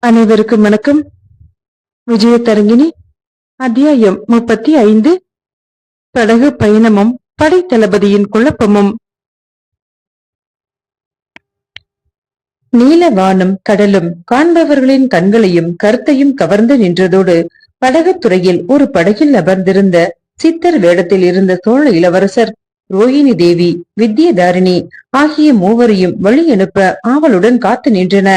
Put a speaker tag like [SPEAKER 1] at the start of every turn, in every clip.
[SPEAKER 1] அனைவருக்கும் வணக்கம். விஜயதரங்கிணி அத்தியாயம் 35. படகு பயணமும் படை தளபதியின் குழப்பமும். நீலவானும் கடலும் காண்பவர்களின் கண்களையும் கருத்தையும் கவர்ந்து நின்றதோடு படகுத்துறையில் ஒரு படகில் அமர்ந்திருந்த சித்தர் வேடத்தில் இருந்த சோழ இளவரசர், ரோஹிணி தேவி, வித்யதாரிணி ஆகிய மூவரையும் வழி அனுப்ப ஆவலுடன் காத்து நின்றன.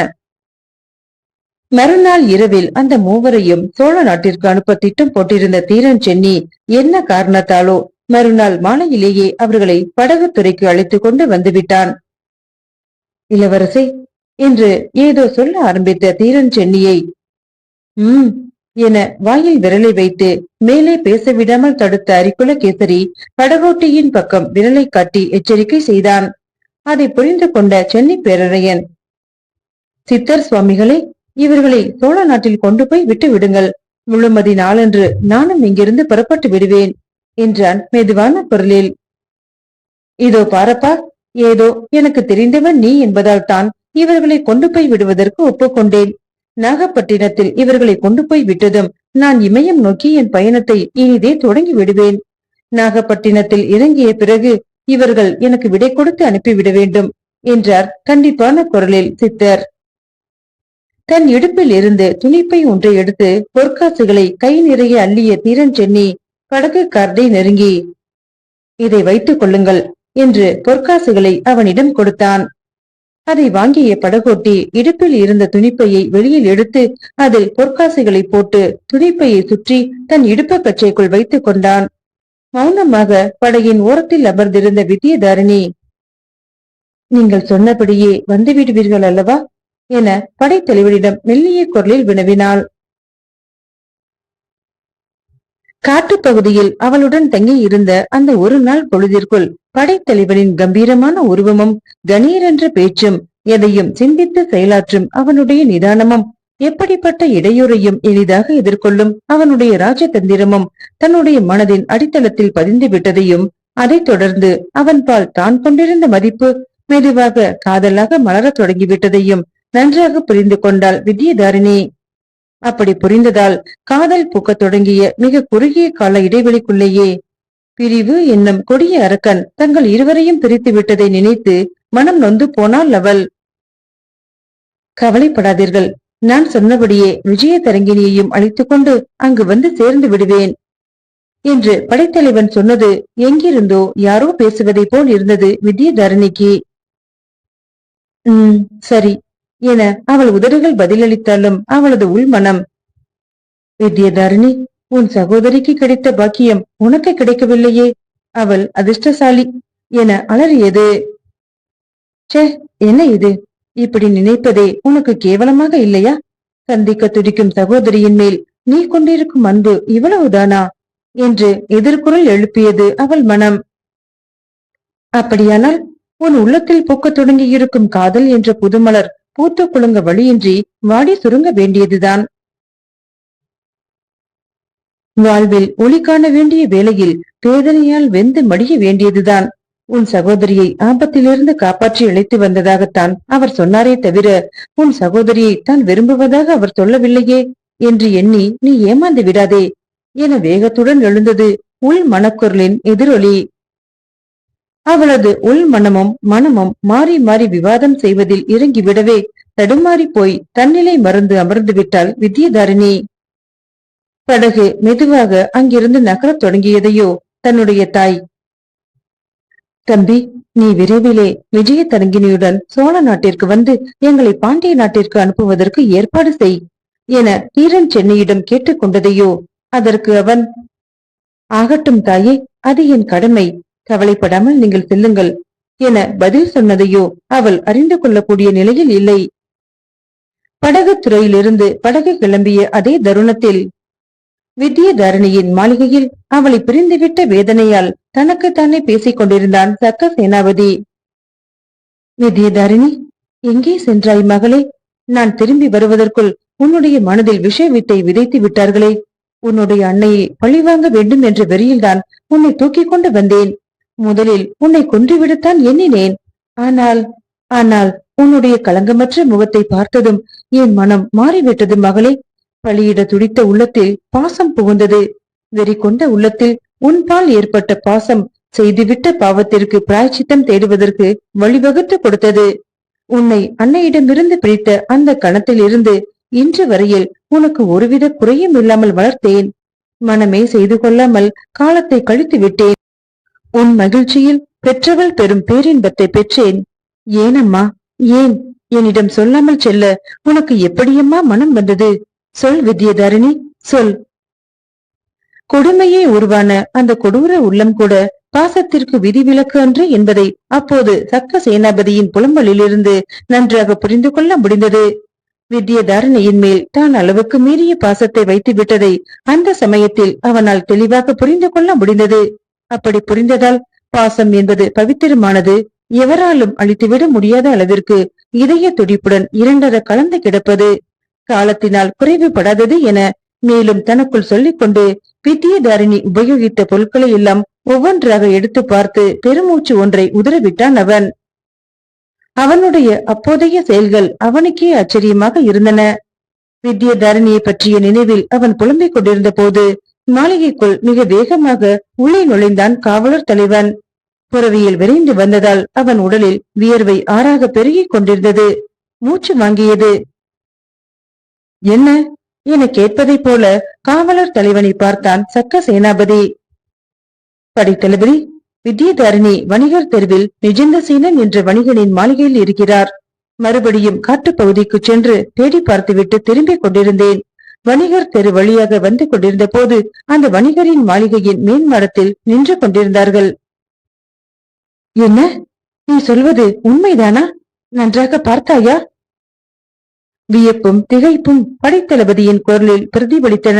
[SPEAKER 1] மறுநாள் இரவில் அந்த மூவரையும் சோழ நாட்டிற்கு அனுப்ப திட்டம் போட்டிருந்த தீரன் சென்னி என்ன காரணத்தாலோ மறுநாள் மாலையிலேயே அவர்களை படகுத்துறைக்கு அழைத்துக் கொண்டு வந்துவிட்டான். இளவரசே என்று ஏதோ சொல்ல ஆரம்பித்த தீரன் சென்னியை என வாயில் விரலை வைத்து மேலே பேசவிடாமல் தடுத்த அரிக்குலகேசரி படகோட்டியின் பக்கம் விரலை காட்டி எச்சரிக்கை செய்தான். அதை புரிந்து கொண்ட சென்னி பேரரையன், சித்தர் சுவாமிகளே, இவர்களை சோழ நாட்டில் கொண்டு போய் விட்டு விடுங்கள். முழுமதி நாளன்று நானும் இங்கிருந்து புறப்பட்டு விடுவேன் என்றான் மெதுவான குரலில். இதோ பாரப்பா, ஏதோ எனக்கு தெரிந்தவன் நீ என்பதால் தான் இவர்களை கொண்டு போய் விடுவதற்கு ஒப்புக்கொண்டேன். நாகப்பட்டினத்தில் இவர்களை கொண்டு போய் விட்டதும் நான் இமயம் நோக்கி என் பயணத்தை இனிதே தொடங்கி விடுவேன். நாகப்பட்டினத்தில் இறங்கிய பிறகு இவர்கள் எனக்கு விடை கொடுத்து அனுப்பிவிட வேண்டும் என்றார் கண்டிப்பான குரலில் சித்தர். தன் இடுப்பில் இருந்து துணிப்பை ஒன்றை எடுத்து பொற்காசுகளை கை நிறைய அள்ளிய தீரன் சென்னி படகு கார்டை நெருங்கி, இதை வைத்துக் கொள்ளுங்கள் என்று பொற்காசுகளை அவனிடம் கொடுத்தான். அதை வாங்கிய படகோட்டி இடுப்பில் இருந்த துணிப்பையை வெளியில் எடுத்து அதில் பொற்காசுகளை போட்டு துணிப்பையை சுற்றி தன் இடுப்பு கச்சைக்குள் வைத்துக் கொண்டான். மௌனமாக படகின் ஓரத்தில் அமர்ந்திருந்த வித்யதாரிணி, நீங்கள் சொன்னபடியே வந்து விடுவீர்கள் அல்லவா என படைத்தலைவரிடம் மெல்லிய குரலில் வினவினாள். காட்டுப்பகுதியில் அவளுடன் தங்கி இருந்த அந்த ஒரு நாள் பொழுதிற்குள் படைத்தலைவரின் கம்பீரமான உருவமும் கணீரென்ற பேச்சும் எதையும் சிந்தித்து செயலாற்றும் அவனுடைய நிதானமும் எப்படிப்பட்ட இடையூறையும் எளிதாக எதிர்கொள்ளும் அவனுடைய ராஜதந்திரமும் தன்னுடைய மனதின் அடித்தளத்தில் பதிந்து விட்டதையும் அதைத் தொடர்ந்து அவன் பால் தான் கொண்டிருந்த மதிப்பு மெதுவாக காதலாக மலரத் தொடங்கிவிட்டதையும் நன்றாக புரிந்து கொண்டாள் வித்யதாரிணி. அப்படி புரிந்ததால் காதல் பூக்க தொடங்கிய மிக குறுகிய கால இடைவெளிக்குள்ளேயே பிரிவு என்னும் கொடிய அரக்கன் தங்கள் இருவரையும் பிரித்து விட்டதை நினைத்து மனம் நொந்து போனாள் அவள். கவலைப்படாதீர்கள், நான் சொன்னபடியே விஜயதரங்கினியையும் அழைத்துக் கொண்டு அங்கு வந்து சேர்ந்து விடுவேன் என்று படைத்தலைவன் சொன்னது எங்கிருந்தோ யாரோ பேசுவதை போல் இருந்தது வித்யதாரிணிக்கு. சரி என அவள் உதடுகள் பதிலளித்தாலும் அவளது உள்மனம், வித்யதாரிணி, உன் சகோதரிக்கு கிடைத்த பாக்கியம் உனக்கு கிடைக்கவில்லையே, அவள் அதிர்ஷ்டசாலி என அலறியது. சே, என்ன இது, இப்படி நினைப்பதே உனக்கு கேவலமாக இல்லையா? சந்திக்க துடிக்கும் சகோதரியின் மேல் நீ கொண்டிருக்கும் அன்பு இவ்வளவுதானா என்று எதிர்குரல் எழுப்பியது அவள் மனம். அப்படியானால் உன் உள்ளத்தில் பூக்கத் தொடங்கி இருக்கும் காதல் என்ற புதுமலர் பூத்து குலுங்க வழியின்றி வாடி சுருங்க வேண்டியதுதான். வாழ்வில் ஒளி காண வேண்டிய வேளையில் வேதனையால் வெந்து மடிய வேண்டியதுதான். உன் சகோதரியை ஆபத்திலிருந்து காப்பாற்றி அழைத்து வந்ததாகத்தான் அவர் சொன்னாரே தவிர உன் சகோதரியை தான் விரும்புவதாக அவர் சொல்லவில்லையே என்று எண்ணி நீ ஏமாந்து விடாதே என வேகத்துடன் எழுந்தது உள் மனக்குரலின் எதிரொலி. அவளது உள் மனமும் மாறி மாறி விவாதம் செய்வதில் இறங்கிவிடவே தடுமாறி போய் தன்னிலை மறந்து அமர்ந்து விட்டாள் வித்யதாரிணி. படகு மெதுவாக அங்கிருந்து நகரத் தொடங்கியதையோ தன்னுடைய தாய், தம்பி, நீ விரைவிலே விஜயதரங்கினியுடன் சோழ நாட்டிற்கு வந்து எங்களை பாண்டிய நாட்டிற்கு அனுப்புவதற்கு ஏற்பாடு செய் என தீரன் சென்னியிடம் கேட்டுக்கொண்டதையோ அதற்கு அவன், ஆகட்டும் தாயே, அது என் கடமை, கவலைப்படாமல் நீங்கள் செல்லுங்கள் என பதில் சொன்னதையோ அவள் அறிந்து கொள்ளக்கூடிய நிலையில் இல்லை. படகு துறையிலிருந்து படகு கிளம்பிய அதே தருணத்தில் வித்யதாரிணியின் மாளிகையில் அவளை பிரிந்துவிட்ட வேதனையால் தனக்குத்தானே பேசிக் கொண்டிருந்தான் சக்க சேனாபதி. வித்யதாரிணி, எங்கே சென்றாய் மகளே? நான் திரும்பி வருவதற்குள் உன்னுடைய மனதில் விஷ வித்தை விதைத்து விட்டார்களே. உன்னுடைய அன்னையை பழிவாங்க வேண்டும் என்ற வெறியில்தான் உன்னை தூக்கிக் கொண்டு வந்தேன். முதலில் உன்னை கொன்றுவிடத்தான் எண்ணினேன். ஆனால் உன்னுடைய களங்கமற்ற முகத்தை பார்த்ததும் என் மனம் மாறிவிட்டது மகளே. பலியிட துடித்த உள்ளத்தில் பாசம் புகுந்தது. வெறி கொண்ட உள்ளத்தில் உன்பால் ஏற்பட்ட பாசம் செய்துவிட்ட பாவத்திற்கு பிராய்ச்சித்தம் தேடுவதற்கு வழிவகுத்து கொடுத்தது. உன்னை அன்னையிடமிருந்து பிரித்த அந்த கணத்தில் இருந்து இன்று வரையில் உனக்கு ஒருவித குறையும் இல்லாமல் வளர்த்தேன். மனமே செய்து கொள்ளாமல் காலத்தை கழித்து விட்டேன். உன் மகிழ்ச்சியில் பெற்றவள் பெறும் பேரின்பத்தை பெற்றேன். ஏனம்மா, ஏன் என்னிடம் சொல்லாமல் செல்ல உனக்கு எப்படியம்மா மனம் வந்தது? சொல் வித்யதாரிணி, சொல். கொடுமையே உருவான அந்த கொடூர உள்ளம் கூட பாசத்திற்கு விதிவிலக்கு அன்று என்பதை அப்போது சக்க சேனாபதியின் புலம்பலிலிருந்து நன்றாக புரிந்து கொள்ள முடிந்தது. வித்யதாரணியின் மேல் தான் அளவுக்கு மீறிய பாசத்தை வைத்து விட்டதை அந்த சமயத்தில் அவனால் தெளிவாக புரிந்து கொள்ள முடிந்தது. அப்படி புரிந்ததால் பாசம் என்பது பவித்திரமானது, எவராலும் அழித்துவிட முடியாத அளவிற்கு இதய துடிப்புடன் இரண்டர கலந்து கிடப்பது, காலத்தினால் குறைவுபடாதது என மேலும் தனக்குள் சொல்லிக்கொண்டு வித்யதாரிணி உபயோகித்த பொருட்களை எல்லாம் ஒவ்வொன்றாக எடுத்து பார்த்து பெருமூச்சு ஒன்றை உதறவிட்டான் அவன். அவனுடைய அப்போதைய செயல்கள் அவனுக்கே ஆச்சரியமாக இருந்தன. வித்யதாரணியை பற்றிய நினைவில் அவன் புலம்பிக் கொண்டிருந்த போது மாளிகைக்குள் மிக வேகமாக உள்ளே நுழைந்தான் காவலர் தலைவன். புறவியில் விரைந்து வந்ததால் அவன் உடலில் வியர்வை ஆறாக பெருகிக் கொண்டிருந்தது. மூச்சு வாங்கியது. என்ன என கேட்பதைப் போல காவலர் தலைவனை பார்த்தான் சக்க சேனாபதி. படைத்தளபதி, வித்யதாரிணி வணிகர் தெருவில் நிஜந்தசேனன் என்ற வணிகனின் மாளிகையில் இருக்கிறார். மறுபடியும் காட்டுப்பகுதிக்கு சென்று தேடி பார்த்துவிட்டு திரும்பிக் கொண்டிருந்தேன். வணிகர் தெரு வழியாக வந்து கொண்டிருந்த போது அந்த வணிகரின் மாளிகையின் மேன்மாடத்தில் நின்று கொண்டிருந்தார்கள். என்ன, நீ சொல்வது உண்மைதானா? நன்றாக பார்த்தாயா? வியப்பும் திகைப்பும் படைத்தளபதியின் குரலில் பிரதிபலித்தன.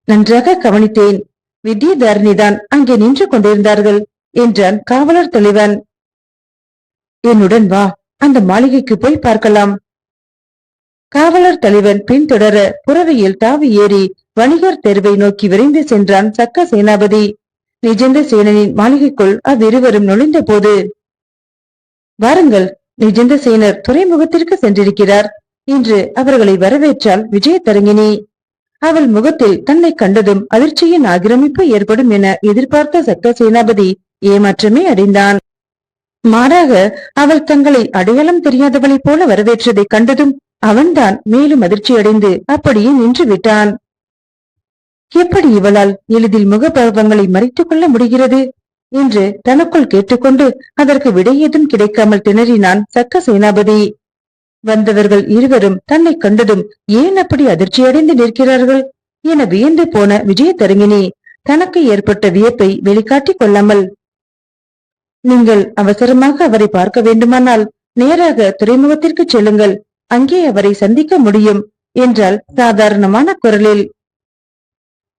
[SPEAKER 1] நன்றாக கவனித்தேன். வித்யதாரிணிதான் அங்கே நின்று கொண்டிருந்தார்கள் என்றான் காவலர் தலைவன். என்னுடன் வா, அந்த மாளிகைக்கு போய் பார்க்கலாம். காவலர் தலைவன் பின்தொடர புறவையில் தாவி ஏறி வணிகர் தெருவை நோக்கி விரைந்து சென்றான் சக்க சேனாபதி. நிஜந்த சேனனின் மாளிகைக்குள் அவ்விருவரும் நுழைந்த போது, வாருங்கள், நிஜந்த சேனர் துறைமுகத்திற்கு சென்றிருக்கிறார். இன்று அவர்களை வரவேற்றாள் விஜயதரங்கினி. அவள் முகத்தில் தன்னை கண்டதும் அதிர்ச்சியின் ஆக்கிரமிப்பு ஏற்படும் என எதிர்பார்த்த சக்க சேனாபதி ஏமாற்றமே அடைந்தான். மாறாக அவள் தங்களை அடையாளம் தெரியாதவளைப் போல வரவேற்றதை கண்டதும் அவன்தான் மேலும் அதிர்ச்சியடைந்து அப்படியே நின்று விட்டான். எப்படி இவளால் எளிதில் முகபாவங்களை மறைத்துக் கொள்ள முடிகிறது என்று தனக்குள் கேட்டுக்கொண்டு அதற்கு விடை ஏதும் கிடைக்காமல் திணறினான் சக்க சேனாபதி. வந்தவர்கள் இருவரும் தன்னை கண்டதும் ஏன் அப்படி அதிர்ச்சியடைந்து நிற்கிறார்கள் என வியந்து போன விஜயதரங்கினி தனக்கு ஏற்பட்ட வியப்பை வெளிக்காட்டிக் கொள்ளாமல், நீங்கள் அவசரமாக அவரை பார்க்க வேண்டுமானால் நேராக துறைமுகத்திற்கு செல்லுங்கள், அங்கே அவரை சந்திக்க முடியும் என்றால் சாதாரணமான குரலில்.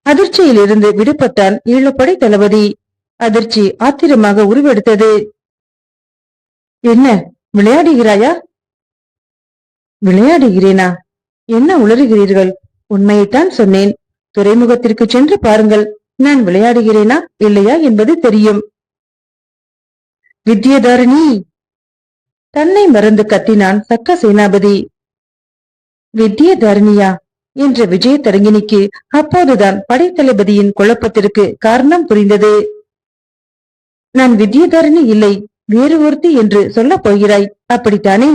[SPEAKER 1] அதிர்ச்சியில் இருந்து விடுபட்டான் ஈழப்படை தளபதி. அதிர்ச்சி ஆத்திரமாக உருவெடுத்தது. என்ன, விளையாடுகிறாயா? விளையாடுகிறேனா? என்ன உளறுகிறீர்கள்? உண்மையைத்தான் சொன்னேன். துறைமுகத்திற்கு சென்று பாருங்கள். நான் விளையாடுகிறேனா இல்லையா என்பது தெரியும். வித்யதாரிணி! தன்னை மறந்து கத்தினான் சக்க சேனாபதி. வித்யதாரிணியா என்ற விஜயதரங்கினிக்கு அப்போதுதான் படைத்தளபதியின் குழப்பத்திற்கு காரணம் புரிந்தது. நான் வித்யதாரிணி இல்லை, வேறு ஒருத்தி என்று சொல்லப் போகிறாய், அப்படித்தானே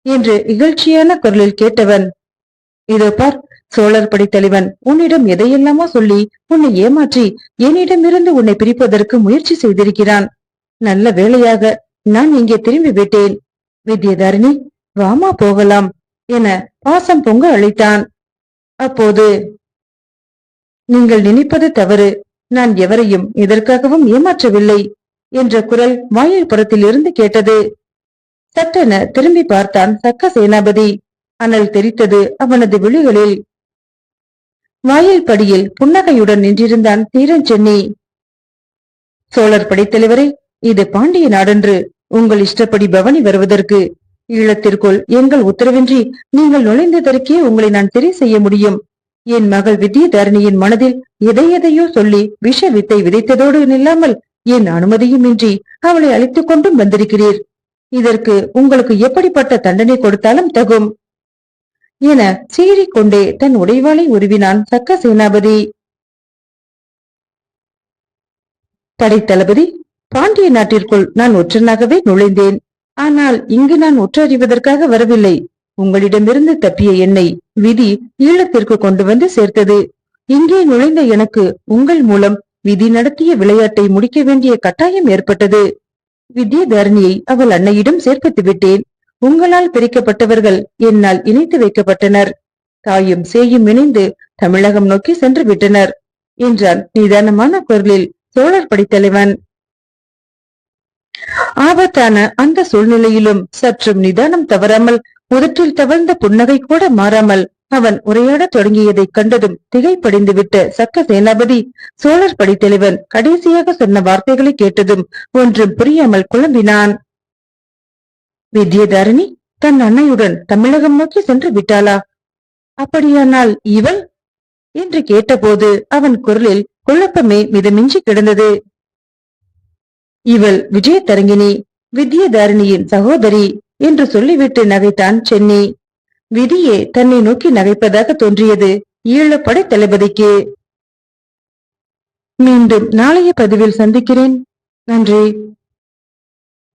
[SPEAKER 1] என்று இகழ்ச்சியான குரலில் கேட்டவன், இதோ பார், சோழர் படைத்தலைவன் உன்னிடம் எதையெல்லாமோ சொல்லி உன்னை ஏமாற்றி என்னிடமிருந்து உன்னை பிரிப்பதற்கு முயற்சி செய்திருக்கிறான். நல்ல வேளையாக நான் இங்கே திரும்பி விட்டேன். வித்யதாரிணி, வாமா போகலாம் என பாசம் பொங்க அழைத்தான். அப்போது, நீங்கள் நினைப்பது தவறு, நான் எவரையும் எதற்காகவும் ஏமாற்றவில்லை என்ற குரல் வாயில் புறத்தில் இருந்து கேட்டது. சட்டென திரும்பி பார்த்தான் சக்க சேனாபதி. அனல் தெரித்தது அவனது விழிகளில். வாயில் படியில் புன்னகையுடன் நின்றிருந்தான் தீரஞ்சென்னி. சோழர் படைத்தலைவரே, இது பாண்டிய நாடென்று உங்கள் இஷ்டப்படி பவனி வருவதற்கு ஈழத்திற்குள் எங்கள் உத்தரவின்றி நீங்கள் நுழைந்ததற்கே உங்களை நான் தெரி செய்ய முடியும். என் மகள் வித்யதாரிணியின் மனதில் எதையோ சொல்லி விஷ வித்தை விதைத்ததோடு நில்லாமல் என் அனுமதியுமின்றி அவளை அழைத்துக் கொண்டும் வந்திருக்கிறீர். இதற்கு உங்களுக்கு எப்படிப்பட்ட தண்டனை கொடுத்தாலும் தகும் என சீறிக்கொண்டே தன் உடைவாளை உருவினான் சக்க சேனாபதி. படைத்தளபதி, பாண்டிய நாட்டிற்குள் நான் ஒற்றனாகவே நுழைந்தேன். ஆனால் இங்கு நான் ஒற்றறிவதற்காக வரவில்லை. உங்களிடமிருந்து தப்பிய என்னை விதி ஈழத்திற்கு கொண்டு வந்து சேர்த்தது. இங்கே நுழைந்த எனக்கு உங்கள் மூலம் விதி நடத்திய விளையாட்டை முடிக்க வேண்டிய கட்டாயம் ஏற்பட்டது. வித்யாதாரணியை அவள் அன்னையிடம் சேர்ப்பித்து விட்டேன். உங்களால் பிரிக்கப்பட்டவர்கள் என்னால் இணைத்து வைக்கப்பட்டனர். தாயும் சேயும் இணைந்து தமிழகம் நோக்கி சென்று விட்டனர் என்றான் நிதானமான குரலில் சோழர் படைத்தலைவன். ஆபத்தான அந்த சூழ்நிலையிலும் சற்றும் நிதானம் தவறாமல் உதட்டில் தவழ்ந்த புன்னகை கூட மாறாமல் அவன் உரையாடத் தொடங்கியதைக் கண்டதும் திகைப்படைந்து விட்ட சக்க சேனாபதி சோழர் படைத்தலைவன் கடைசியாக சொன்ன வார்த்தைகளை கேட்டதும் ஒன்றும் புரியாமல் குழம்பினான். வித்யாதாரணி தன் அன்னையுடன் தமிழகம் நோக்கி சென்று விட்டாளா? அப்படியானால் இவள் என்று கேட்டபோது அவன் குரலில் குழப்பமே மிதமின்றி கிடந்தது. இவள் விஜயதரங்கினி, வித்யாதாரணியின் சகோதரி என்று சொல்லிவிட்டு நகைத்தான் சென்னி. விதியே தன்னை நோக்கி நகைப்பதாக தோன்றியது ஈழப்படை தளபதிக்கு. மீண்டும் நாளைய பதிவில் சந்திக்கிறேன். நன்றி.